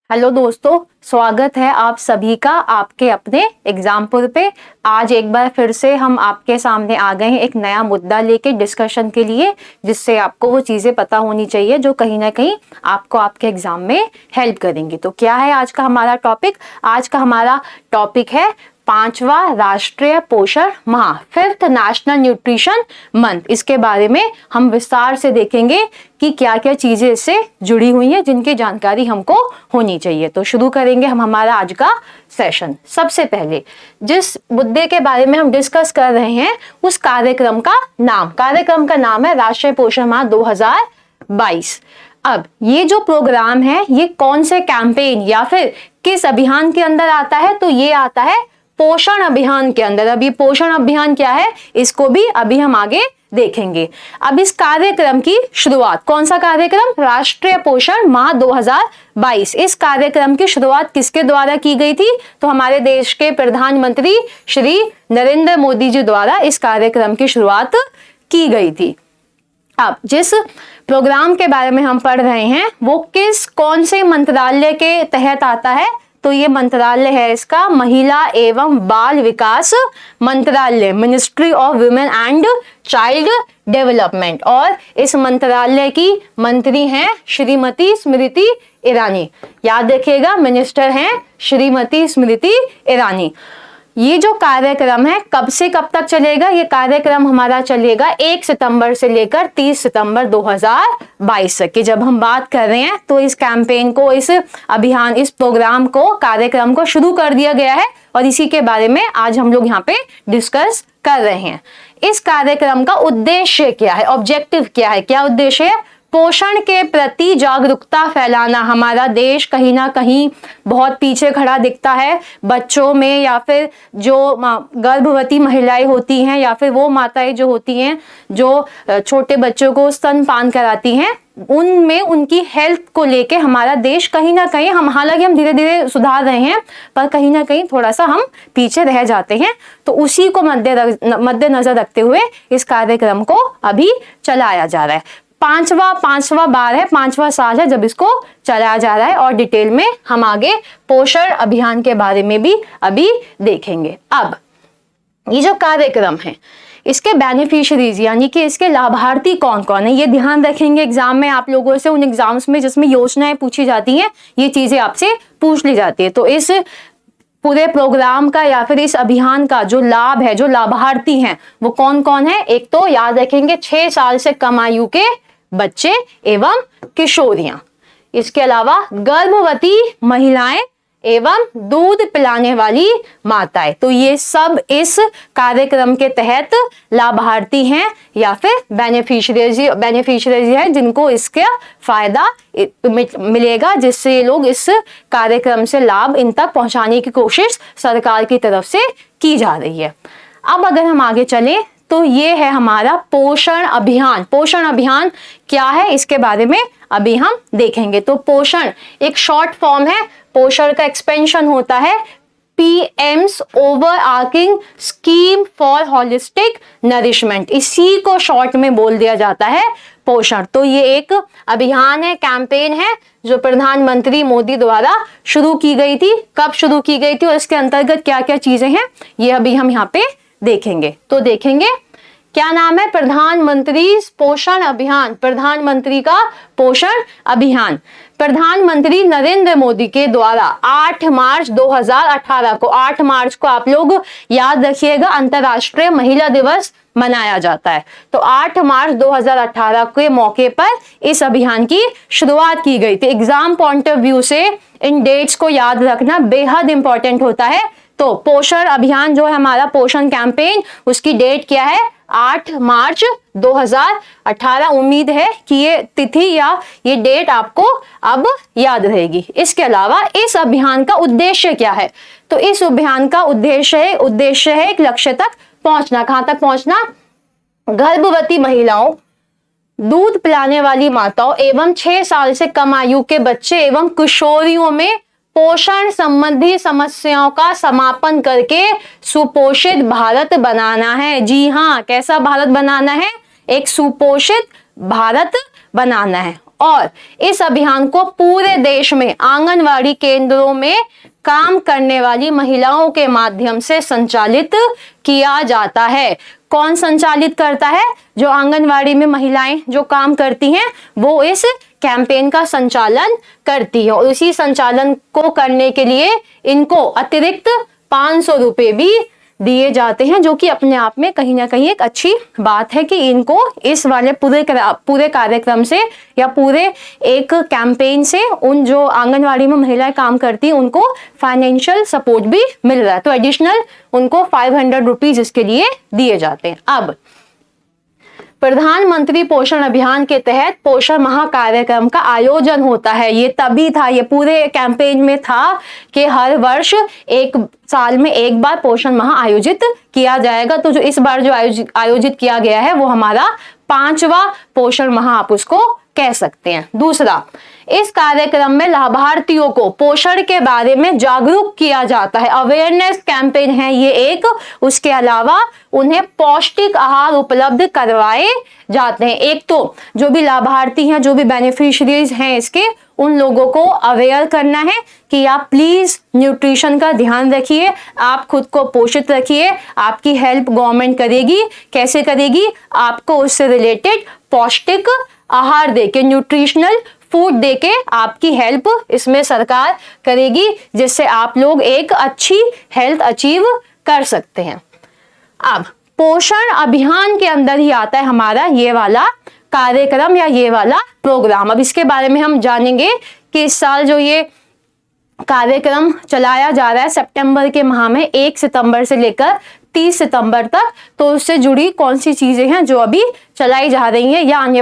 Hello दोस्तों, स्वागत है आप सभी का आपके अपने एग्जाम्पल पे। आज एक बार फिर से हम आपके सामने आ गए हैं एक नया मुद्दा लेके डिस्कशन के लिए, जिससे आपको वो चीज़ें पता होनी चाहिए जो कहीं ना कहीं आपको आपके एग्जाम में हेल्प करेंगी। तो क्या है आज का हमारा टॉपिक? आज का हमारा टॉपिक है 5वां राष्ट्रीय पोषण माह, 5th नेशनल न्यूट्रिशन मंथ। इसके बारे में हम विस्तार से देखेंगे कि क्या क्या चीजें इससे जुड़ी हुई हैं जिनकी जानकारी हमको होनी चाहिए। तो शुरू करेंगे हम हमारा आज का सेशन। सबसे पहले जिस मुद्दे के बारे में हम डिस्कस कर रहे हैं उस कार्यक्रम का नाम है राष्ट्रीय पोषण माह 2022। अब ये जो प्रोग्राम है ये कौन से कैंपेन या फिर किस अभियान के अंदर आता है? तो ये आता है पोषण अभियान के अंदर। अब ये पोषण अभियान क्या है इसको भी अभी हम आगे देखेंगे। अब इस कार्यक्रम की शुरुआत, कौन सा कार्यक्रम? राष्ट्रीय पोषण माह 2022। इस कार्यक्रम की शुरुआत किसके द्वारा की गई थी? तो हमारे देश के प्रधानमंत्री श्री नरेंद्र मोदी जी द्वारा इस कार्यक्रम की शुरुआत की गई थी। अब जिस प्रोग्राम के बारे में हम पढ़ रहे हैं वो कौन से मंत्रालय के तहत आता है? तो ये मंत्रालय है इसका महिला एवं बाल विकास मंत्रालय, ministry of women and child development. और इस मंत्रालय की मंत्री हैं श्रीमती स्मृति ईरानी। याद रखिएगा, मिनिस्टर हैं श्रीमती स्मृति ईरानी। ये जो कार्यक्रम है कब से कब तक चलेगा? ये कार्यक्रम हमारा चलेगा 1 सितंबर से लेकर 30 सितंबर 2022 तक की। जब हम बात कर रहे हैं तो इस कैंपेन को, इस अभियान, इस प्रोग्राम को, कार्यक्रम को शुरू कर दिया गया है और इसी के बारे में आज हम लोग यहाँ पे डिस्कस कर रहे हैं। इस कार्यक्रम का उद्देश्य क्या है? ऑब्जेक्टिव क्या है? क्या उद्देश्य है? पोषण के प्रति जागरूकता फैलाना। हमारा देश कहीं ना कहीं बहुत पीछे खड़ा दिखता है बच्चों में, या फिर जो गर्भवती महिलाएं होती हैं या फिर वो माताएं जो होती हैं जो छोटे बच्चों को स्तनपान कराती हैं, उनमें उनकी हेल्थ को लेके हमारा देश कहीं ना कहीं, हालांकि हम धीरे धीरे सुधार रहे हैं पर कहीं ना कहीं थोड़ा सा हम पीछे रह जाते हैं। तो उसी को मद्देनजर रखते हुए इस कार्यक्रम को अभी चलाया जा रहा है। पांचवा बार है, 5वां साल है जब इसको चलाया जा रहा है और डिटेल में हम आगे पोषण अभियान के बारे में भी अभी देखेंगे। अब ये जो कार्यक्रम है इसके बेनिफिशियरीज यानी कि इसके लाभार्थी कौन कौन है ये ध्यान रखेंगे। एग्जाम में आप लोगों से, उन एग्जाम्स में जिसमें योजनाएं पूछी जाती हैं, ये चीजें आपसे पूछ ली जाती है। तो इस पूरे प्रोग्राम का या फिर इस अभियान का जो लाभ है, जो लाभार्थी हैं वो कौन कौन है? एक तो याद रखेंगे 6 साल से कम आयु के बच्चे एवं किशोरियां। इसके अलावा गर्भवती महिलाएं एवं दूध पिलाने वाली माताएं। तो ये सब इस कार्यक्रम के तहत लाभार्थी हैं या फिर बेनिफिशियरीज हैं जिनको इसका फायदा मिलेगा, जिससे लोग इस कार्यक्रम से लाभ इन तक पहुंचाने की कोशिश सरकार की तरफ से की जा रही है। अब अगर हम आगे चलें तो ये है हमारा पोषण अभियान। पोषण अभियान क्या है इसके बारे में अभी हम देखेंगे। तो पोषण एक शॉर्ट फॉर्म है, पोषण का एक्सपेंशन होता है PM's overarching scheme for holistic nourishment. इसी को शॉर्ट में बोल दिया जाता है पोषण। तो ये एक अभियान है, कैंपेन है जो प्रधानमंत्री मोदी द्वारा शुरू की गई थी। कब शुरू की गई थी और इसके अंतर्गत क्या क्या चीजें हैं ये अभी हम यहाँ पे देखेंगे। तो देखेंगे क्या नाम है? प्रधानमंत्री पोषण अभियान। प्रधानमंत्री का पोषण अभियान प्रधानमंत्री नरेंद्र मोदी के द्वारा 8 मार्च 2018 को, 8 मार्च को आप लोग याद रखिएगा अंतर्राष्ट्रीय महिला दिवस मनाया जाता है। तो 8 मार्च 2018 के मौके पर इस अभियान की शुरुआत की गई थी। एग्जाम पॉइंट ऑफ व्यू से इन डेट्स को याद रखना बेहद इंपॉर्टेंट होता है। तो पोषण अभियान जो है हमारा, पोषण कैंपेन, उसकी डेट क्या है? 8 मार्च 2018। उम्मीद है कि ये तिथि या ये डेट आपको अब याद रहेगी। इसके अलावा इस अभियान का उद्देश्य क्या है? तो इस अभियान का उद्देश्य है एक लक्ष्य तक पहुंचना। कहां तक पहुंचना? गर्भवती महिलाओं, दूध पिलाने वाली माताओं एवं 6 साल से कम आयु के बच्चे एवं किशोरियों में पोषण संबंधी समस्याओं का समापन करके सुपोषित भारत बनाना है। जी हाँ, कैसा भारत बनाना है? एक सुपोषित भारत बनाना है। और इस अभियान को पूरे देश में आंगनवाड़ी केंद्रों में काम करने वाली महिलाओं के माध्यम से संचालित किया जाता है। कौन संचालित करता है? जो आंगनवाड़ी में महिलाएं जो काम करती हैं वो इस कैंपेन का संचालन करती है, और उसी संचालन को करने के लिए इनको अतिरिक्त 500 रुपए भी दिए जाते हैं, जो कि अपने आप में कहीं ना कहीं एक अच्छी बात है कि इनको इस वाले पूरे कार्यक्रम से या पूरे एक कैंपेन से उन जो आंगनवाड़ी में महिलाएं काम करती हैं उनको फाइनेंशियल सपोर्ट भी मिल रहा है। तो एडिशनल उनको 500 रुपीज इसके लिए दिए जाते हैं। अब प्रधानमंत्री पोषण अभियान के तहत पोषण माह कार्यक्रम का आयोजन होता है। ये तभी था, ये पूरे कैंपेन में था कि हर वर्ष एक साल में एक बार पोषण माह आयोजित किया जाएगा। तो जो इस बार जो आयोजित किया गया है वो हमारा 5वां पोषण माह आप उसको कह सकते हैं। दूसरा, इस कार्यक्रम में लाभार्थियों को पोषण के बारे में जागरूक किया जाता है, अवेयरनेस कैंपेन है ये एक। उसके अलावा उन्हें पौष्टिक आहार उपलब्ध करवाए जाते हैं। एक तो जो भी लाभार्थी हैं, जो भी बेनिफिशियरीज हैं इसके, उन लोगों को अवेयर करना है कि आप प्लीज न्यूट्रिशन का ध्यान रखिए, आप खुद को पोषित रखिए। आपकी हेल्प गवर्नमेंट करेगी, कैसे करेगी? आपको उससे रिलेटेड पौष्टिक आहार देके, न्यूट्रिशनल फूड देके आपकी हेल्प इसमें सरकार करेगी, जिससे आप लोग एक अच्छी हेल्थ अचीव कर सकते हैं। अब पोषण अभियान के अंदर ही आता है हमारा ये वाला कार्यक्रम या ये वाला प्रोग्राम। अब इसके बारे में हम जानेंगे कि इस साल जो ये कार्यक्रम चलाया जा रहा है सितंबर के माह में, 1 सितंबर से लेकर 30 सितंबर तक, तो उससे जुड़ी कौन सी चीजें हैं जो अभी चलाई जा रही हैं या आने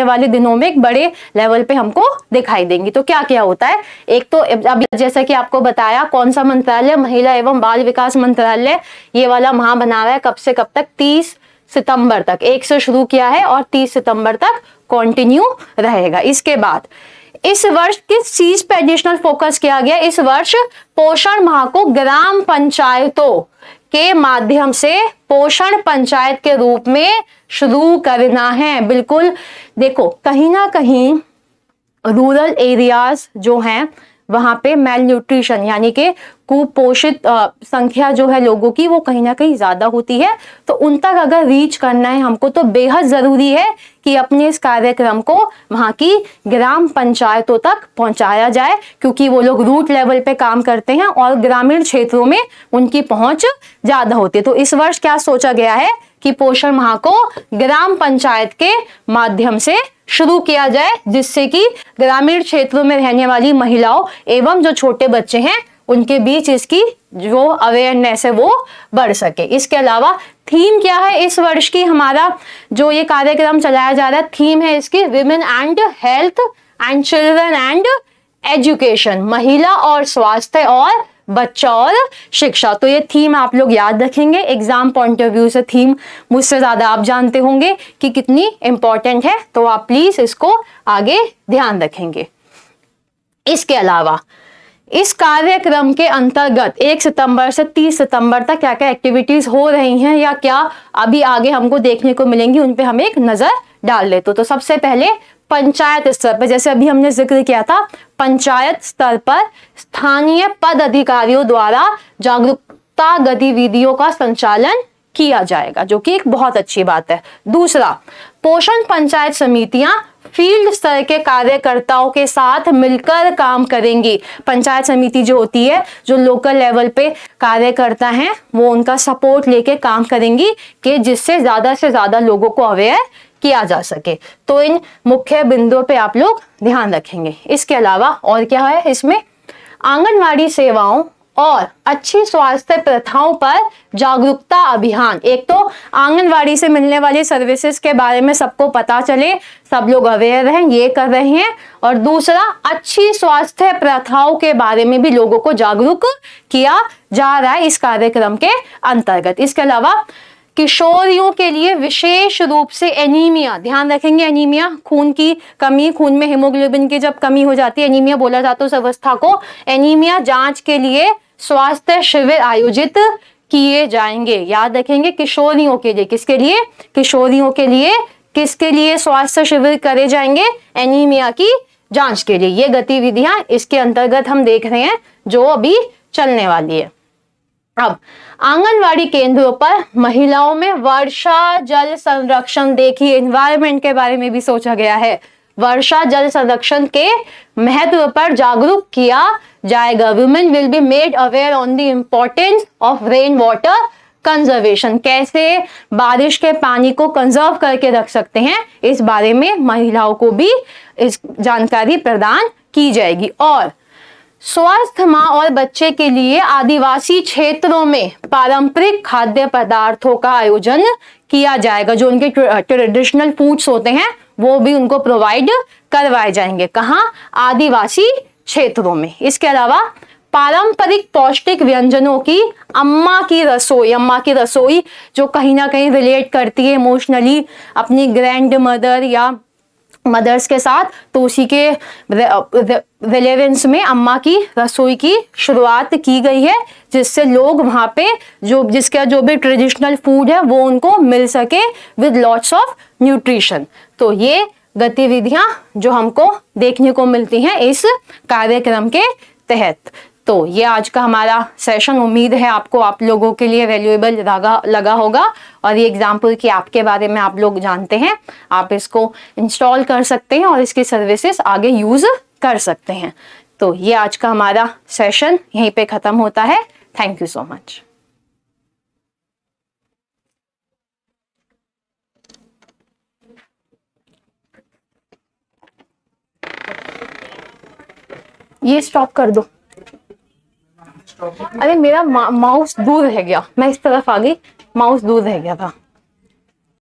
वाले दिनों में एक बड़े लेवल पे हमको दिखाई देंगी। तो क्या क्या होता है? एक तो अभी जैसा कि आपको बताया, कौन सा मंत्रालय? महिला एवं बाल विकास मंत्रालय ये वाला माह बना रहा है। कब से कब तक? 30 सितंबर तक। 1 से शुरू किया है और 30 सितंबर तक कंटिन्यू रहेगा। इसके बाद इस वर्ष किस चीज पे एडिशनल फोकस किया गया? इस वर्ष पोषण माह को ग्राम पंचायतों के माध्यम से पोषण पंचायत के रूप में शुरू करना है। बिल्कुल, देखो कहीं ना कहीं रूरल एरियाज जो हैं वहां पे मेल न्यूट्रिशन यानी कि कुपोषित संख्या जो है लोगों की वो कहीं ना कहीं ज्यादा होती है। तो उन तक अगर रीच करना है हमको तो बेहद जरूरी है कि अपने इस कार्यक्रम को वहां की ग्राम पंचायतों तक पहुंचाया जाए, क्योंकि वो लोग रूट लेवल पे काम करते हैं और ग्रामीण क्षेत्रों में उनकी पहुंच ज्यादा होती है। तो इस वर्ष क्या सोचा गया है कि पोषण माह को ग्राम पंचायत के माध्यम से शुरू किया जाए, जिससे कि ग्रामीण क्षेत्रों में रहने वाली महिलाओं एवं जो छोटे बच्चे हैं उनके बीच इसकी जो अवेयरनेस है वो बढ़ सके। इसके अलावा थीम क्या है इस वर्ष की? हमारा जो ये कार्यक्रम चलाया जा रहा है, थीम है इसकी women and health and children and education, महिला और स्वास्थ्य और बच्चा और शिक्षा। तो ये थीम आप लोग याद रखेंगे। एग्जाम पॉइंट ऑफ व्यू से थीम मुझसे ज्यादा आप जानते होंगे कि कितनी इंपॉर्टेंट है, तो आप प्लीज इसको आगे ध्यान रखेंगे। इसके अलावा इस कार्यक्रम के अंतर्गत 1 सितंबर से 30 सितंबर तक क्या क्या एक्टिविटीज हो रही हैं या क्या अभी आगे हमको देखने को मिलेंगी, उन पे हम एक नजर डाल लेते। तो सबसे पहले पंचायत स्तर पर, जैसे अभी हमने जिक्र किया था, पंचायत स्तर पर स्थानीय पद अधिकारियों द्वारा जागरूकता गतिविधियों का संचालन किया जाएगा, जो कि एक बहुत अच्छी बात है। दूसरा, पोषण पंचायत समितियां फील्ड स्तर के कार्यकर्ताओं के साथ मिलकर काम करेंगी। पंचायत समिति जो होती है, जो लोकल लेवल पे कार्यकर्ता हैं, वो उनका सपोर्ट लेके काम करेंगी कि जिससे ज्यादा से ज्यादा लोगों को अवेयर किया जा सके। तो इन मुख्य बिंदुओं पे आप लोग ध्यान रखेंगे। इसके अलावा और क्या है इसमें? आंगनवाड़ी सेवाओं और अच्छी स्वास्थ्य प्रथाओं पर जागरूकता अभियान। एक तो आंगनवाड़ी से मिलने वाली सर्विसेज के बारे में सबको पता चले, सब लोग अवेयर रहें, ये कर रहे हैं। और दूसरा, अच्छी स्वास्थ्य प्रथाओं के बारे में भी लोगों को जागरूक किया जा रहा है इस कार्यक्रम के अंतर्गत। इसके अलावा किशोरियों के लिए विशेष रूप से एनीमिया, ध्यान रखेंगे, एनीमिया खून की कमी, खून में हीमोग्लोबिन की जब कमी हो जाती है एनीमिया बोला जाता है उस अवस्था को। एनीमिया जांच के लिए स्वास्थ्य शिविर आयोजित किए जाएंगे। याद रखेंगे किशोरियों के लिए, किसके लिए? किशोरियों के लिए किसके लिए स्वास्थ्य शिविर करे जाएंगे? एनीमिया की जांच के लिए। ये गतिविधियां इसके अंतर्गत हम देख रहे हैं जो अभी चलने वाली है। अब आंगनवाड़ी केंद्रों पर महिलाओं में वर्षा जल संरक्षण, देखिए एनवायरनमेंट के बारे में भी सोचा गया है। वर्षा जल संरक्षण के महत्व पर जागरूक किया जाएगा। Women will be made aware on the importance of rain water conservation, कैसे बारिश के पानी को कंजर्व करके रख सकते हैं, इस बारे में महिलाओं को भी इस जानकारी प्रदान की जाएगी। और स्वस्थ मां और बच्चे के लिए आदिवासी क्षेत्रों में पारंपरिक खाद्य पदार्थों का आयोजन किया जाएगा। जो उनके ट्रेडिशनल फूड्स होते हैं वो भी उनको प्रोवाइड करवाए जाएंगे। कहाँ? आदिवासी क्षेत्रों में। इसके अलावा पारंपरिक पौष्टिक व्यंजनों की अम्मा की रसोई जो कहीं ना कहीं रिलेट करती है इमोशनली अपनी ग्रैंड मदर या मदर्स के साथ, तो उसी के रिलेवेंस में अम्मा की रसोई की शुरुआत की गई है, जिससे लोग वहाँ पे जिसका जो भी ट्रेडिशनल फूड है वो उनको मिल सके विद लॉट्स ऑफ न्यूट्रिशन। तो ये गतिविधियां जो हमको देखने को मिलती हैं इस कार्यक्रम के तहत। तो ये आज का हमारा सेशन, उम्मीद है आपको आप लोगों के लिए वैल्यूएबल लगा होगा और ये एग्जाम्पल की ऐप के बारे में आप लोग जानते हैं। आप इसको इंस्टॉल कर सकते हैं और इसकी सर्विसेज आगे यूज कर सकते हैं। तो ये आज का हमारा सेशन यहीं पे खत्म होता है। Thank you so much. ये स्टॉप कर दो। अरे मेरा माउस दूर रह गया, मैं इस तरफ आ गई, माउस दूर रह गया था।